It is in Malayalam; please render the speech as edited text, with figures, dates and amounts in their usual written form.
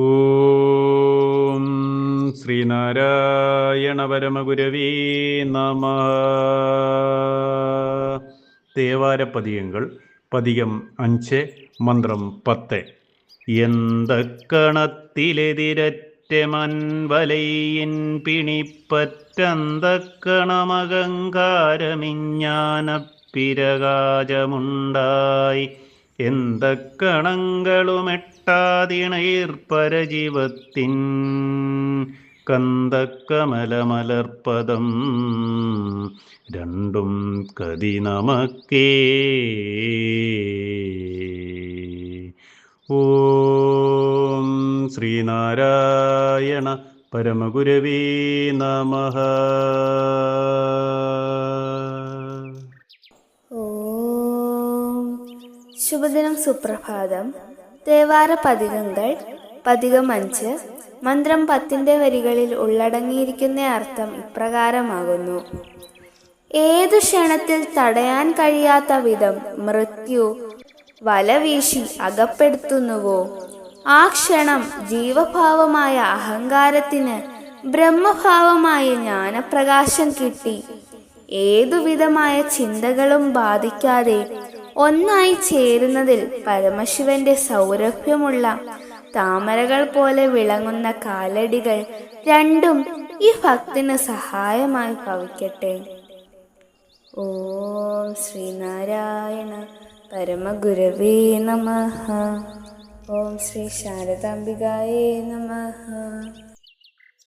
ഓം ശ്രീനാരായണ പരമഗുരവേ നമഃ. തേവാരപ്പതികങ്ങൾ പതികം 5 മന്ത്രം 10. എന്തക്കണത്തിലെതിരറ്റ മൻവലയിൻ പിണിപ്പറ്റന്തക്കണമകങ്കാരമിഞ്ഞാനപ്പിരകാജമുണ്ടായി എന്തക്കണങ്ങളുമെട്ടാതിണയിർപ്പരജീവത്തിൻ കന്തക്കമലമലർപ്പദം രണ്ടും കതി നമക്കേ. ഓം ശ്രീനാരായണ പരമഗുരവേ നമഃ. ശുഭദിനം, സുപ്രഭാതം. തേവാര പതികങ്ങൾ പതികം 5 മന്ത്രം 10 വരികളിൽ ഉള്ളടങ്ങിയിരിക്കുന്ന അർത്ഥം ഇപ്രകാരമാകുന്നു. ഏതു ക്ഷണത്തിൽ തടയാൻ കഴിയാത്ത വിധം മൃത്യു വലവീശി അകപ്പെടുത്തുന്നുവോ, ആ ക്ഷണം ജീവഭാവമായ അഹങ്കാരത്തിന് ബ്രഹ്മഭാവമായ ജ്ഞാനപ്രകാശം കിട്ടി ഏതുവിധമായ ചിന്തകളും ബാധിക്കാതെ ഒന്നായി ചേരുന്നതിൽ പരമശിവന്റെ സൗരഭ്യമുള്ള താമരകൾ പോലെ വിളങ്ങുന്ന കാലടികൾ രണ്ടും ഈ ഭക്തിന് സഹായമായി ഭവിക്കട്ടെ. ഓം ശ്രീനാരായണ പരമഗുരവേ നമഃ. ഓം ശ്രീ ശാരദാംബികായേ നമഃ.